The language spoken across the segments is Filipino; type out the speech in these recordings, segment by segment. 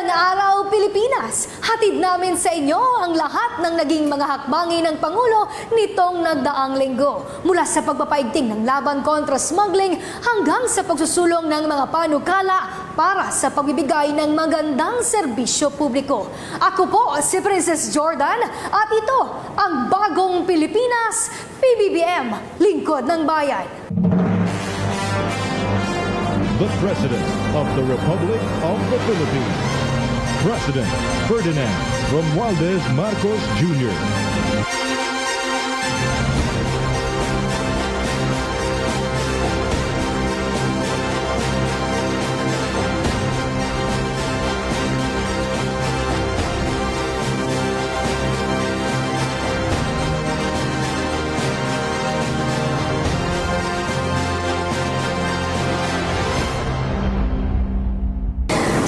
Magandang araw, Pilipinas! Hatid namin sa inyo ang lahat ng naging mga hakbangin ng Pangulo nitong nagdaang linggo. Mula sa pagpapaigting ng laban kontra smuggling hanggang sa pagsusulong ng mga panukala para sa pagbibigay ng magandang serbisyo publiko. Ako po si Princess Jordan at ito ang Bagong Pilipinas, PBBM, Lingkod ng Bayan. The President of the Republic of the Philippines, President Ferdinand Romualdez Marcos Jr.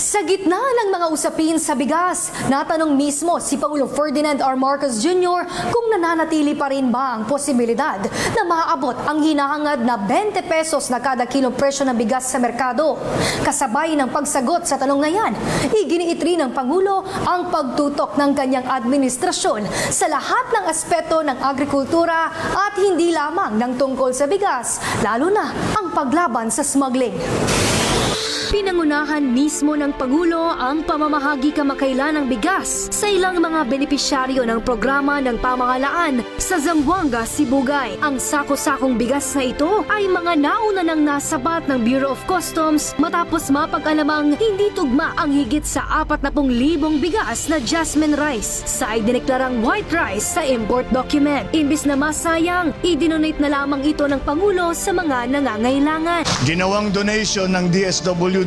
Sa gitna ng mga usapin sa bigas, natanong mismo si Pangulo Ferdinand R. Marcos Jr. kung nananatili pa rin ba ang posibilidad na maaabot ang hinahangad na 20 pesos na kada kilong presyo ng bigas sa merkado. Kasabay ng pagsagot sa tanong na yan, iginiit rin ng Pangulo ang pagtutok ng kanyang administrasyon sa lahat ng aspeto ng agrikultura at hindi lamang ng tungkol sa bigas, lalo na ang paglaban sa smuggling. Pinangunahan mismo ng Pangulo ang pamamahagi kamakailan ng bigas sa ilang mga benepisyaryo ng programa ng pamahalaan sa Zamboanga, Sibugay. Ang sako-sakong bigas na ito ay mga nauna nang nasabat ng Bureau of Customs matapos mapag-alamang hindi tugma ang higit sa 40,000 bigas na jasmine rice sa idineklarang white rice sa import document. Imbis na masayang, idinonate na lamang ito ng Pangulo sa mga nangangailangan. Ginawang donation ng DSWD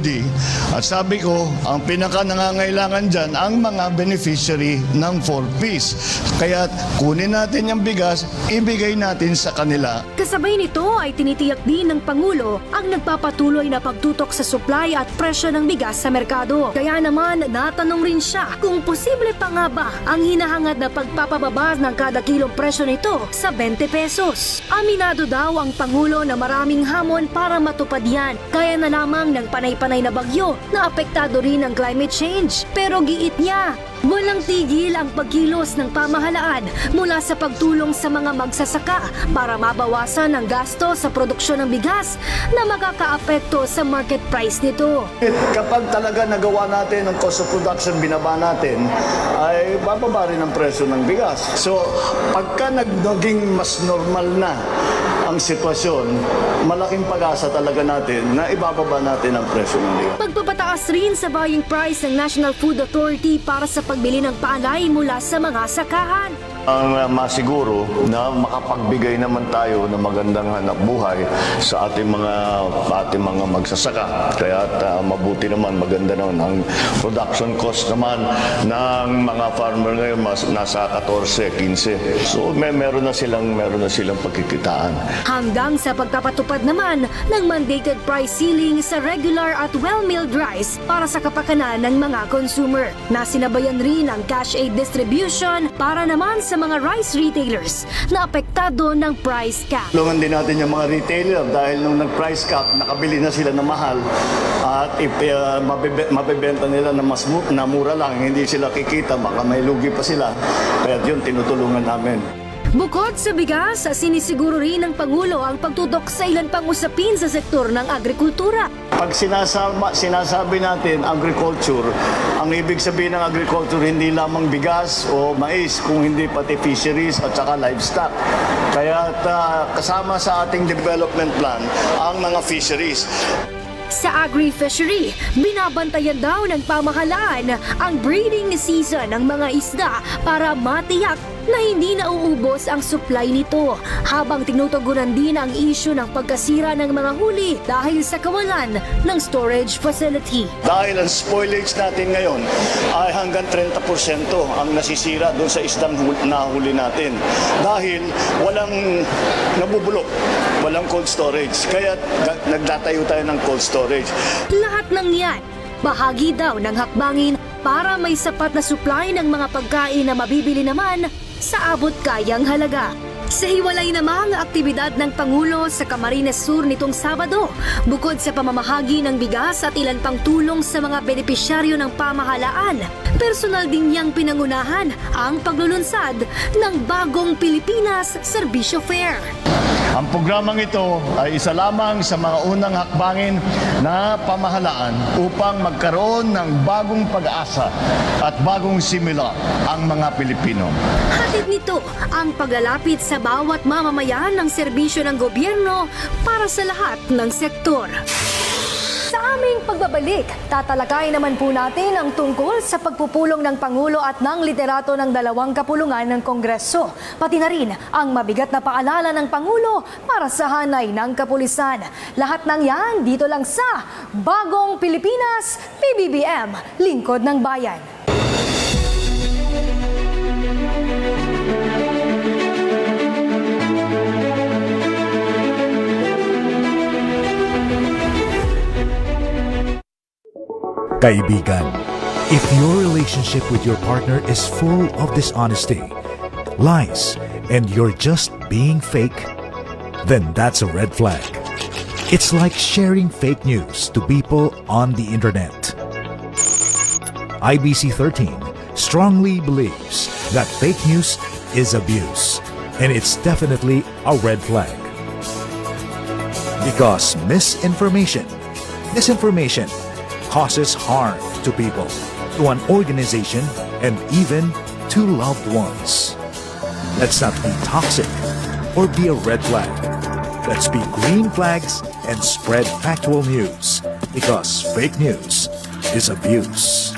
at sabi ko, ang pinaka-nangangailangan dyan ang mga beneficiary ng 4Ps. Kaya kunin natin yung bigas, ibigay natin sa kanila. Kasabay nito ay tinitiyak din ng Pangulo ang nagpapatuloy na pagtutok sa supply at presyo ng bigas sa merkado. Kaya naman natanong rin siya kung posible pa nga ba ang hinahangad na pagpapababa ng kada kilong presyo nito sa 20 pesos. Aminado daw ang Pangulo na maraming hamon para matupad yan. Kaya na lamang ng panay-panay na bagyo na apektado rin ng climate change. Pero giit niya, walang tigil ang pagkilos ng pamahalaan mula sa pagtulong sa mga magsasaka para mabawasan ang gasto sa produksyon ng bigas na makakaapekto sa market price nito. Kapag talaga nagawa natin ang cost of production, binaba natin, ay bababa rin ang presyo ng bigas. So, pagka naging mas normal na ang sitwasyon, malaking pag-asa talaga natin na ibababa natin ang presyo ng bigas. Pagpapataas rin sa buying price ng National Food Authority para sa pagbili ng palay mula sa mga sakahan. Ang masiguro na makapagbigay naman tayo ng magandang hanap buhay sa ating mga magsasaka. Kaya mabuti naman, maganda naman ang production cost naman ng mga farmer ngayon nasa 14, 15. So meron na silang pagkikitaan. Hanggang sa pagpapatupad naman ng mandated price ceiling sa regular at well-milled rice para sa kapakanan ng mga consumer. Nasinabayan rin ang cash aid distribution para naman sa mga rice retailers na apektado ng price cap. Tulungan din natin yung mga retailer dahil nung nag-price cap, nakabili na sila na mahal at mabibenta nila na mura lang, hindi sila kikita, baka may lugi pa sila. Kaya yun, tinutulungan namin. Bukod sa bigas, sinisiguro rin ng Pangulo ang pagtutok sa ilan pang usapin sa sektor ng agrikultura. Pag sinasabi natin agriculture, ang ibig sabihin ng agriculture hindi lamang bigas o mais, kung hindi pati fisheries at saka livestock. Kaya kasama sa ating development plan ang mga fisheries. Sa agri-fishery, binabantayan daw ng pamahalaan ang breeding season ng mga isda para matiyak na hindi nauubos ang supply nito, habang tinutugunan din ang issue ng pagkasira ng mga huli dahil sa kawalan ng storage facility. Dahil ang spoilage natin ngayon ay hanggang 30% ang nasisira doon sa isdang nahuli natin. Dahil walang nabubulok, walang cold storage. Kaya nagtatayo tayo ng cold storage. Lahat ng yan, bahagi daw ng hakbangin para may sapat na supply ng mga pagkain na mabibili naman sa abot kayang halaga. Sa hiwalay namang aktibidad ng Pangulo sa Camarines Sur nitong Sabado, bukod sa pamamahagi ng bigas at ilan pang tulong sa mga benepisyaryo ng pamahalaan, personal din niyang pinangunahan ang paglulunsad ng Bagong Pilipinas Serbisyo Fair. Ang programang ito ay isa lamang sa mga unang hakbangin na pamahalaan upang magkaroon ng bagong pag-asa at bagong simula ang mga Pilipino. Hatid nito ang paglalapit sa bawat mamamayan ng serbisyo ng gobyerno para sa lahat ng sektor. Sa aming pagbabalik, tatalakay naman po natin ang tungkol sa pagpupulong ng Pangulo at ng liderato ng dalawang kapulungan ng Kongreso. Pati na rin ang mabigat na paalala ng Pangulo para sa hanay ng kapulisan. Lahat ng yan dito lang sa Bagong Pilipinas, PBBM, Lingkod ng Bayan. Kaibigan, if your relationship with your partner is full of dishonesty, lies, and you're just being fake, then that's a red flag. It's like sharing fake news to people on the internet. IBC 13 strongly believes that fake news is abuse, and it's definitely a red flag. Because misinformation, disinformation, causes harm to people, to an organization, and even to loved ones. Let's not be toxic or be a red flag. Let's be green flags and spread factual news, because fake news is abuse.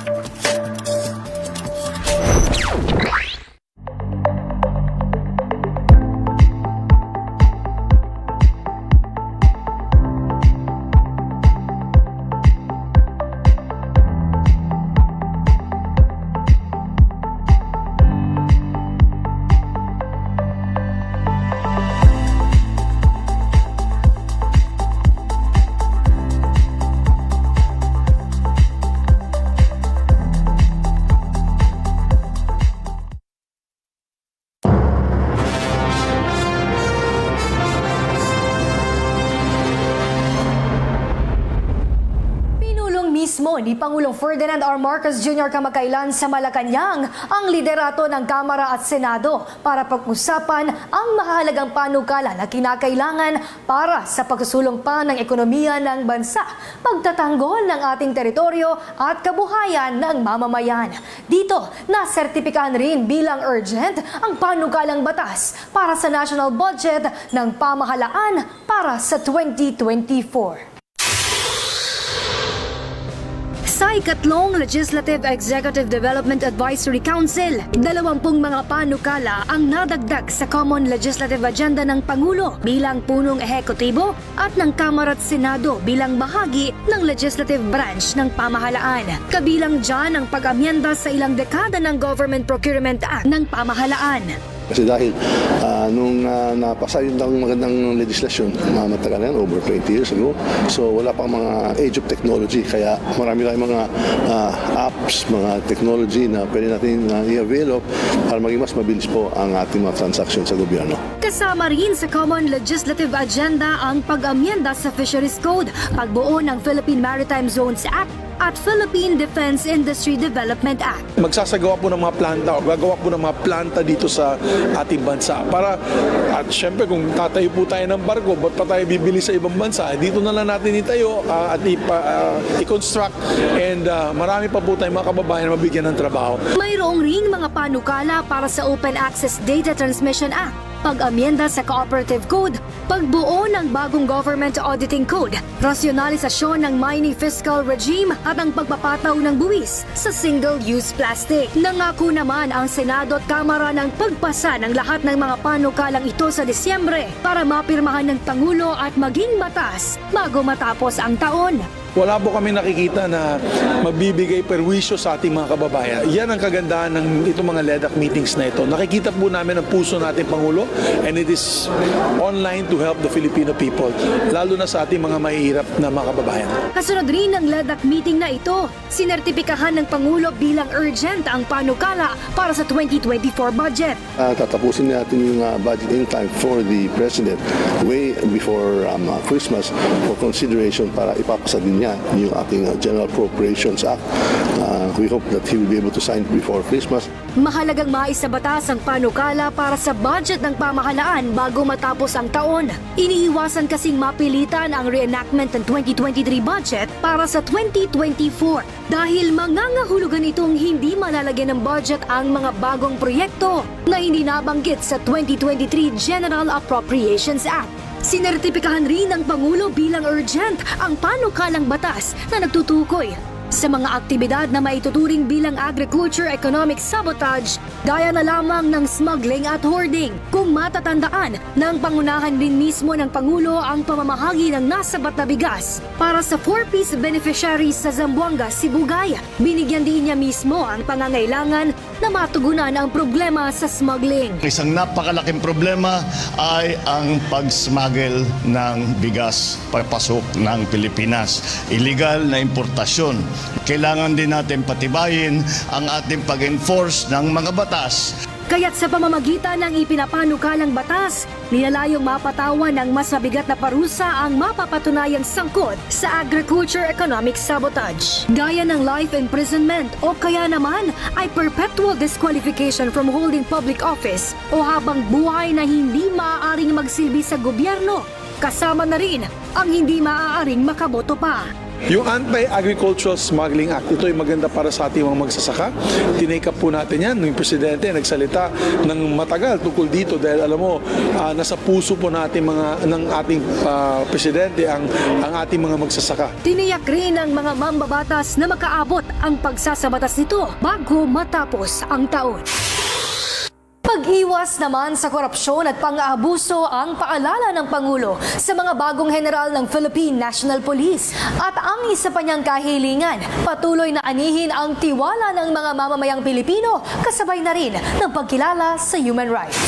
Mismo ni Pangulong Ferdinand R. Marcos Jr. kamakailan sa Malacanang ang liderato ng Kamara at Senado para pag-usapan ang mahalagang panukala na kinakailangan para sa pagsusulong pa ng ekonomiya ng bansa, pagtatanggol ng ating teritoryo at kabuhayan ng mamamayan. Dito, nasertipikahan rin bilang urgent ang panukalang batas para sa national budget ng pamahalaan para sa 2024. Sa ikatlong Legislative Executive Development Advisory Council, 20 mga panukala ang nadagdag sa Common Legislative Agenda ng Pangulo bilang punong ehekutibo at ng Kamara at Senado bilang bahagi ng legislative branch ng pamahalaan. Kabilang dyan ang pag-amyenda sa ilang dekada ng Government Procurement Act ng pamahalaan. Kasi dahil nung napasa yun ng magandang legislasyon, matagal na yan, over 20 years ago. So wala pang mga age of technology. Kaya marami tayong mga apps, mga technology na pwede natin i-avail of para maging mas mabilis po ang ating mga transaction sa gobyerno. Kasama rin sa Common Legislative Agenda ang pag-amyenda sa Fisheries Code, pagbuo ng Philippine Maritime Zones Act at Philippine Defense Industry Development Act. Magsasagawa po ng mga planta o gagawa po ng mga planta dito sa ating bansa para, at syempre kung tatayo po tayo ng barko, ba't pa tayo bibili sa ibang bansa? Dito na lang natin itayo at i-construct and marami pa po tayong mga kababayan na mabigyan ng trabaho. Mayroong ring mga panukala para sa Open Access Data Transmission Act, pag-amyenda sa Cooperative Code, pagbuo ng bagong Government Auditing Code, rasyonalisasyon ng mining fiscal regime at ang pagpapataw ng buwis sa single-use plastic. Nangako naman ang Senado at Kamara ng pagpasa ng lahat ng mga panukalang ito sa Disyembre para mapirmahan ng Pangulo at maging batas bago matapos ang taon. wala po kami nakikita na magbibigay perwisyo sa ating mga kababayan. Yan ang kagandahan ng itong mga LEDAC meetings na ito. Nakikita po namin ang puso nating Pangulo, and it is online to help the Filipino people, lalo na sa ating mga mahihirap na mga kababayan. Kasunod rin ng LEDAC meeting na ito, sinertipikahan ng Pangulo bilang urgent ang panukala para sa 2024 budget. Tatapusin natin yung budgeting time for the President way before Christmas for consideration para ipapasa din niya yung ating General Appropriations Act. We hope that he will be able to sign it before Christmas. Mahalagang maisabatas ang panukala para sa budget ng pamahalaan bago matapos ang taon. Iniiwasan kasing mapilitan ang reenactment ng 2023 budget para sa 2024 dahil mangangahulugan itong hindi malalagyan ng budget ang mga bagong proyekto na hindi nabanggit sa 2023 General Appropriations Act. Sinertipikahan rin ng Pangulo bilang urgent ang panukalang batas na nagtutukoy sa mga aktibidad na maituturing bilang agriculture economic sabotage gaya na lamang ng smuggling at hoarding. Kung matatandaan, nang pangunahan din mismo ng Pangulo ang pamamahagi ng nasabat na bigas para sa 4-piece beneficiaries sa Zamboanga, Sibugay. Binigyan din niya mismo ang pangangailangan na matugunan ang problema sa smuggling. Isang napakalaking problema ay ang pag-smuggle ng bigas papasok ng Pilipinas. Illegal na importasyon. Kailangan din natin patibayin ang ating pag-enforce ng mga batas. Kaya't sa pamamagitan ng ipinapanukalang batas, nilalayong mapatawan ng mas mabigat na parusa ang mapapatunayang sangkot sa agriculture economic sabotage. Gaya ng life imprisonment o kaya naman ay perpetual disqualification from holding public office o habang buhay na hindi maaaring magsilbi sa gobyerno. Kasama na rin ang hindi maaaring makaboto pa. Yung Anti-Agricultural Smuggling Act, ito ay maganda para sa ating mga magsasaka. Tinake up po natin yan. Yung Presidente nagsalita ng matagal tungkol dito dahil alam mo, nasa puso po natin ng ating Presidente ang ating mga magsasaka. Tiniyak rin ng mga mambabatas na makaabot ang pagsasabatas nito bago matapos ang taon. Pag-iwas naman sa korupsyon at pang-aabuso ang paalala ng Pangulo sa mga bagong general ng Philippine National Police. At ang isa pa niyang kahilingan, patuloy na anihin ang tiwala ng mga mamamayang Pilipino kasabay na rin ng pagkilala sa human rights.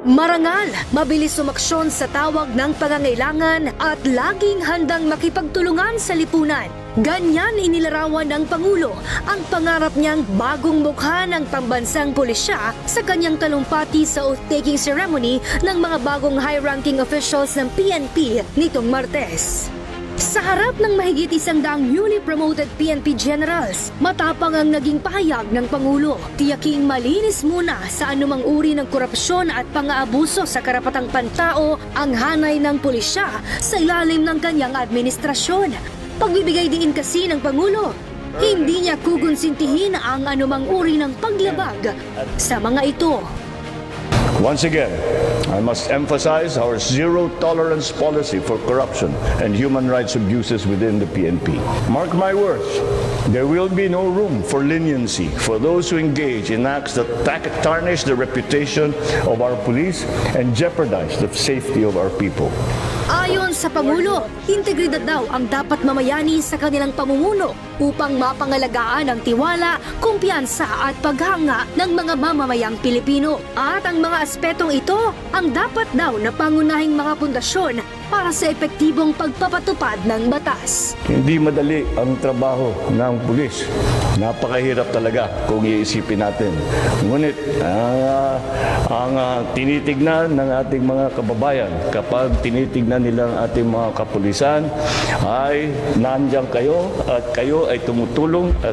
Marangal, mabilis sumaksyon sa tawag ng pangangailangan at laging handang makipagtulungan sa lipunan. Ganyan inilarawan ng Pangulo ang pangarap niyang bagong mukha ng pambansang pulisya sa kanyang talumpati sa oath-taking ceremony ng mga bagong high-ranking officials ng PNP nitong Martes. Sa harap ng mahigit 100 newly promoted PNP generals, matapang ang naging pahayag ng Pangulo. Tiyaking malinis muna sa anumang uri ng korupsyon at pang-aabuso sa karapatang pantao ang hanay ng pulisya sa ilalim ng kanyang administrasyon. Pagbibigay din kasi ng Pangulo, hindi niya kukonsintihin ang anumang uri ng paglabag sa mga ito. Once again, I must emphasize our zero-tolerance policy for corruption and human rights abuses within the PNP. Mark my words, there will be no room for leniency for those who engage in acts that tarnish the reputation of our police and jeopardize the safety of our people. Ayon sa Pangulo, integridad daw ang dapat mamayani sa kanilang pamumuno upang mapangalagaan ang tiwala, kumpiyansa at paghanga ng mga mamamayang Pilipino. At ang mga aspetong ito ang dapat daw na pangunahing mga pundasyon para sa epektibong pagpapatupad ng batas. Hindi madali ang trabaho ng pulis. Napakahirap talaga kung iisipin natin. Ngunit ang tinitignan ng ating mga kababayan kapag tinitignan nila ang ating mga kapulisan ay nandiyan kayo at kayo ay tumutulong at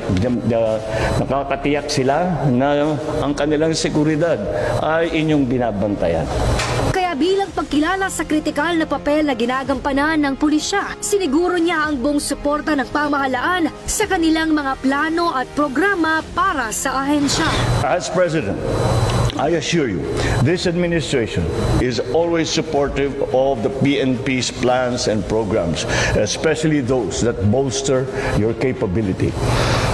nakakatiyak sila na ang kanilang seguridad ay inyong binabantayan. Kaya bilang pagkilala sa kritikal na papel na ginagampanan ng pulisya, siniguro niya ang buong suporta ng pamahalaan sa kanilang mga plano at programa para sa ahensya. As President, I assure you, this administration is always supportive of the PNP's plans and programs, especially those that bolster your capability.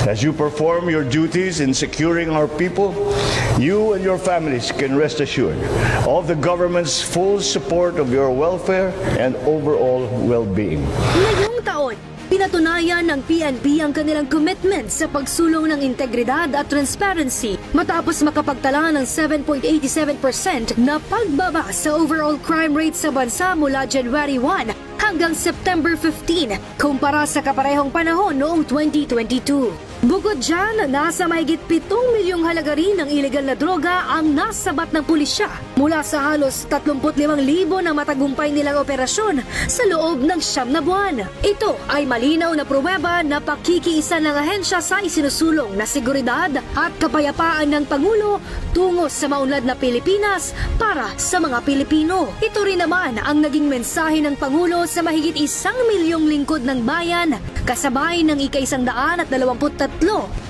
As you perform your duties in securing our people, you and your families can rest assured of the government's full support of your welfare and overall well-being. Ngayong taon, pinatunayan ng PNP ang kanilang commitment sa pagsulong ng integridad at transparency matapos makapagtala ng 7.87% na pagbaba sa overall crime rate sa bansa mula January 1 hanggang September 15 kumpara sa kaparehong panahon noong 2022. Bukod dyan, nasa mahigit 7 milyong halaga rin ng ilegal na droga ang nasabat ng pulisya mula sa halos 35,000 na matagumpay nilang operasyon sa loob ng 9 na buwan. Ito ay malinaw na pruweba na pakikiisa ng ahensya sa isinusulong na seguridad at kapayapaan ng Pangulo tungo sa maunlad na Pilipinas para sa mga Pilipino. Ito rin naman ang naging mensahe ng Pangulo sa mahigit 1 milyong lingkod ng bayan kasabay ng ika-123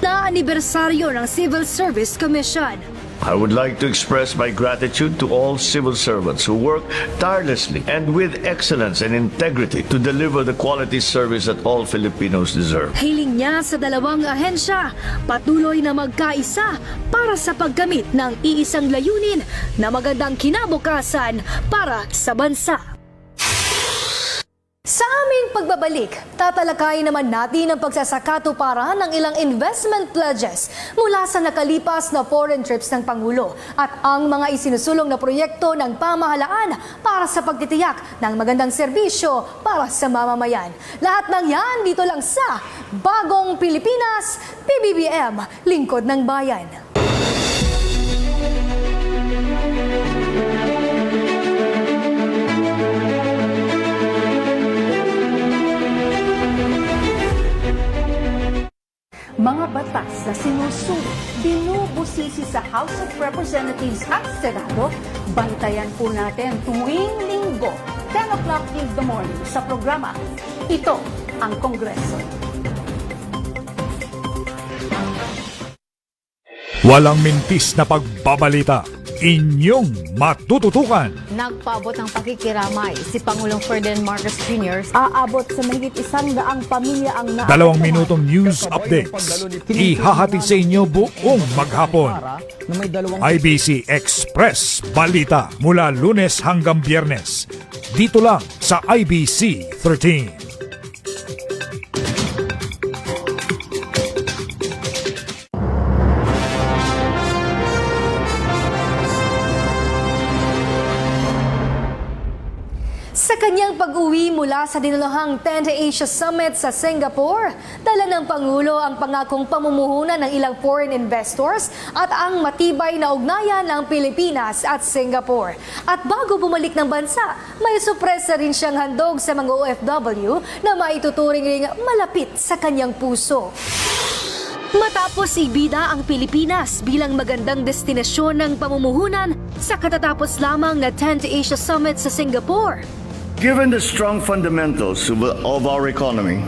na anibersaryo ng Civil Service Commission. I would like to express my gratitude to all civil servants who work tirelessly and with excellence and integrity to deliver the quality service that all Filipinos deserve. Hiling niya sa dalawang ahensya, patuloy na magkaisa para sa paggamit ng iisang layunin na magandang kinabukasan para sa bansa. Sa aming pagbabalik, tatalakayin naman natin ang pagsasakatuparan ng ilang investment pledges mula sa nakalipas na foreign trips ng Pangulo at ang mga isinusulong na proyekto ng pamahalaan para sa pagtitiyak ng magandang serbisyo para sa mamamayan. Lahat ng yan dito lang sa Bagong Pilipinas, PBBM, Lingkod ng Bayan. Mga batas na sinusunod, binubusisi sa House of Representatives at Senado, bantayan po natin tuwing linggo, 10 o'clock in the morning sa programa. Ito ang Kongreso. Walang mintis na pagbabalita. Inyong matututukan. Nagpaabot ng pakikiramay si Pangulong Ferdinand Marcos Jr. Aabot sa mahigit 100 pamilya ang 2 minutong news updates. Ihahatid sa inyo buong maghapon. IBC Express Balita mula Lunes hanggang Biyernes. Dito lang sa IBC 13. Sa kanyang pag-uwi mula sa dinulahang 10th Asia Summit sa Singapore, dala ng Pangulo ang pangakong pamumuhunan ng ilang foreign investors at ang matibay na ugnayan ng Pilipinas at Singapore. At bago bumalik ng bansa, may sorpresa rin siyang handog sa mga OFW na maituturing ring malapit sa kanyang puso. Matapos ibida ang Pilipinas bilang magandang destinasyon ng pamumuhunan sa katatapos lamang na 10th Asia Summit sa Singapore, Given the strong fundamentals of our economy,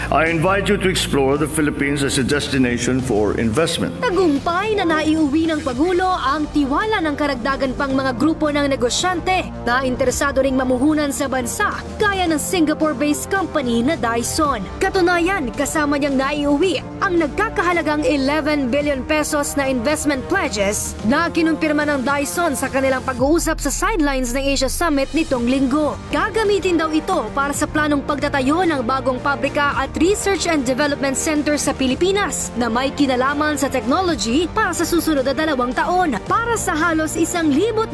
I invite you to explore the Philippines as a destination for investment. tagumpay na naiuwi ng Pangulo ang tiwala ng karagdagan pang mga grupo ng negosyante na interesado ring mamuhunan sa bansa gaya ng Singapore-based company na Dyson. Katunayan, kasama niyang naiuwi ang nagkakahalagang 11 billion pesos na investment pledges na kinumpirma ng Dyson sa kanilang pag-uusap sa sidelines ng Asia Summit nitong linggo. Gagamitin daw ito para sa planong pagtatayo ng bagong pabrika at Research and Development Center sa Pilipinas na may kinalaman sa technology para sa susunod na 2 taon para sa halos 1,250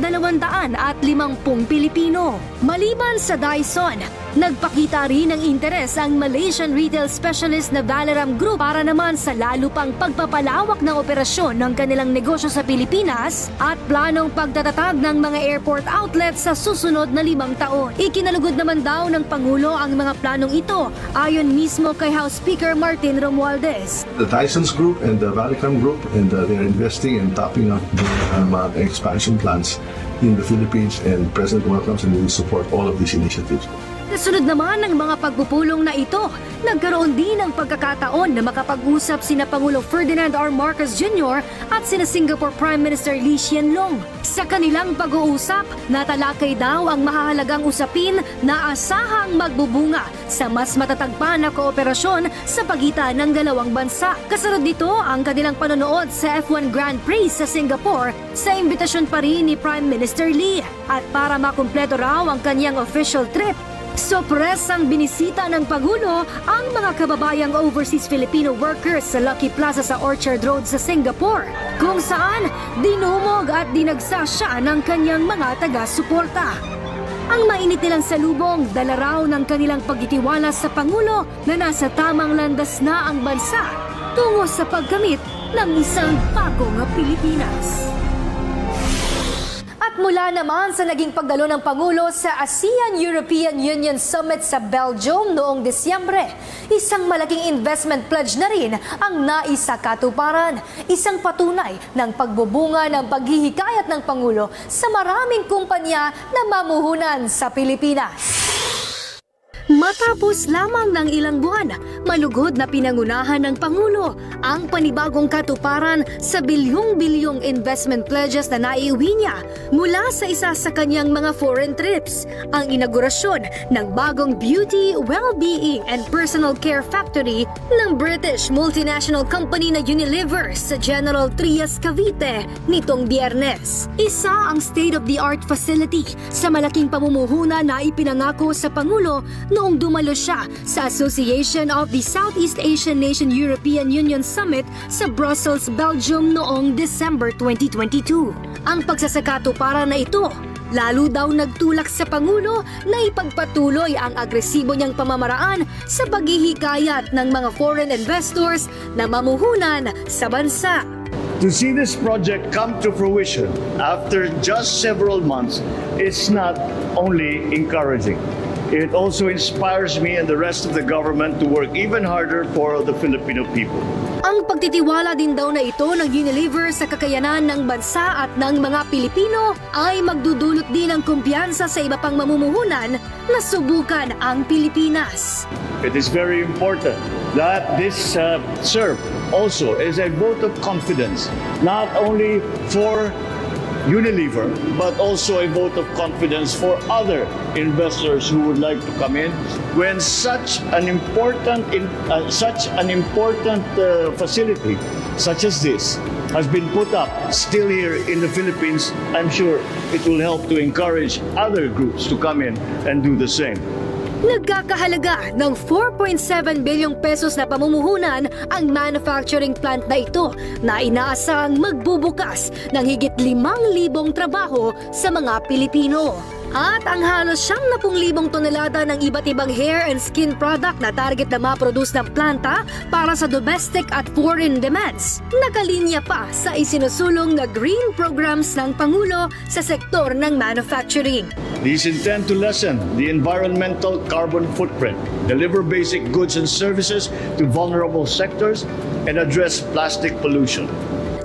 Pilipino. Maliban sa Dyson, nagpakita rin ng interes ang Malaysian retail specialist na Valeram Group para naman sa lalo pang pagpapalawak ng operasyon ng kanilang negosyo sa Pilipinas at planong pagtatatag ng mga airport outlets sa susunod na 5 taon. Ikinalugod naman daw ng Pangulo ang mga planong ito ayon mismo kay House Speaker Martin Romualdez. The Tyson's Group and the Valicam Group, and they're investing and topping up the expansion plans in the Philippines, and President welcomes and will support all of these initiatives. Kasunod naman ng mga pagpupulong na ito, nagkaroon din ng pagkakataon na makapag-usap sina Pangulong Ferdinand R. Marcos Jr. at sina Singapore Prime Minister Lee Hsien Loong. Sa kanilang pag-uusap, natalakay daw ang mahalagang usapin na asahang magbubunga sa mas matatag pa na kooperasyon sa pagitan ng dalawang bansa. Kasunod dito ang kanilang panonood sa F1 Grand Prix sa Singapore sa imbitasyon pa rin ni Prime Minister Lee. At para makumpleto raw ang kanyang official trip, sorpresang binisita ng Pangulo ang mga kababayang overseas Filipino workers sa Lucky Plaza sa Orchard Road sa Singapore, kung saan dinumog at dinagsa siya ng kanyang mga taga-suporta. Ang mainit nilang salubong, dala raw ng kanilang pagtitiwala sa Pangulo na nasa tamang landas na ang bansa tungo sa pagkamit ng isang bagong Pilipinas. At mula naman sa naging pagdalo ng Pangulo sa ASEAN-European Union Summit sa Belgium noong Disyembre, isang malaking investment pledge na rin ang naisakatuparan. Isang patunay ng pagbubunga ng paghihikayat ng Pangulo sa maraming kumpanya na mamuhunan sa Pilipinas. Matapos lamang ng ilang buwan, malugod na pinangunahan ng Pangulo ang panibagong katuparan sa bilyong-bilyong investment pledges na naiuwi niya mula sa isa sa kanyang mga foreign trips, ang inaugurasyon ng bagong beauty, well-being and personal care factory ng British multinational company na Unilever sa General Trias, Cavite nitong Biyernes. Isa ang state-of-the-art facility sa malaking pamumuhunan na ipinangako sa Pangulo noong dumalo siya sa Association of the Southeast Asian Nation European Union Summit sa Brussels, Belgium noong December 2022. Ang pagsasakatuparan na ito, lalo daw nagtulak sa Pangulo na ipagpatuloy ang agresibo niyang pamamaraan sa paghihikayat ng mga foreign investors na mamuhunan sa bansa. To see this project come to fruition after just several months is not only encouraging. It also inspires me and the rest of the government to work even harder for the Filipino people. Ang pagtitiwala din daw na ito ng Unilever sa kakayanan ng bansa at ng mga Pilipino ay magdudulot din ng kumpiyansa sa iba pang mamumuhunan na subukan ang Pilipinas. It is very important that this serve also is a vote of confidence, not only for Unilever, but also a vote of confidence for other investors who would like to come in. When such an important facility such as this has been put up still here in the Philippines, I'm sure it will help to encourage other groups to come in and do the same. Nagkakahalaga ng 4.7 bilyong pesos na pamumuhunan ang manufacturing plant na ito na inaasahang magbubukas ng higit 5,000 trabaho sa mga Pilipino. At ang halos 70,000 tonelada ng iba't ibang hair and skin product na target na maproduce ng planta para sa domestic at foreign demands, nakalinya pa sa isinusulong na green programs ng Pangulo sa sektor ng manufacturing. These intend to lessen the environmental carbon footprint, deliver basic goods and services to vulnerable sectors, and address plastic pollution.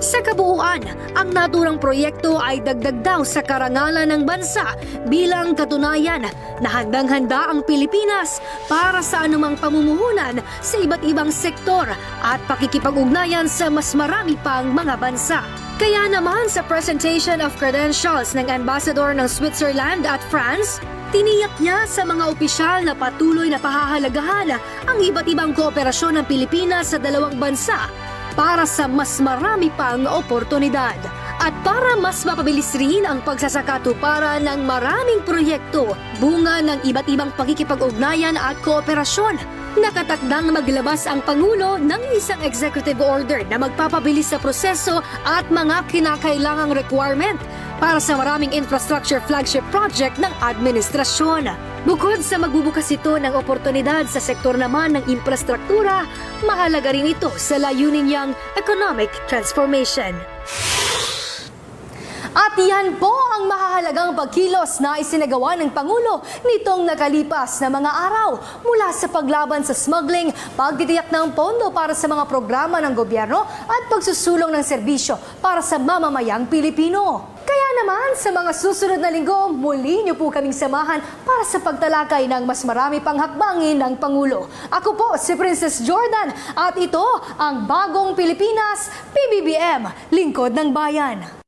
Sa kabuuan, ang naturang proyekto ay dagdag daw sa karangalan ng bansa bilang katunayan na handang-handa ang Pilipinas para sa anumang pamumuhunan sa iba't ibang sektor at pakikipag-ugnayan sa mas marami pang mga bansa. Kaya naman sa presentation of credentials ng Ambassador ng Switzerland at France, tiniyak niya sa mga opisyal na patuloy na pahahalagahan ang iba't ibang kooperasyon ng Pilipinas sa dalawang bansa para sa mas marami pang oportunidad. At para mas mapabilis rin ang pagsasakatuparan ng maraming proyekto, bunga ng iba't ibang pakikipag-ugnayan at kooperasyon, nakatakdang maglabas ang Pangulo ng isang executive order na magpapabilis sa proseso at mga kinakailangang requirement para sa maraming infrastructure flagship project ng administrasyon. Bukod sa magbubukas ito ng oportunidad sa sektor naman ng infrastruktura, mahalaga rin ito sa layunin niyang economic transformation. At yan po ang mahahalagang pagkilos na isinagawa ng Pangulo nitong nakalipas na mga araw mula sa paglaban sa smuggling, pagtitiyak ng pondo para sa mga programa ng gobyerno at pagsusulong ng serbisyo para sa mamamayang Pilipino. Kaya naman sa mga susunod na linggo, muli niyo po kaming samahan para sa pagtalakay ng mas marami pang hakbangin ng Pangulo. Ako po si Princess Jordan at ito ang Bagong Pilipinas, PBBM, Lingkod ng Bayan.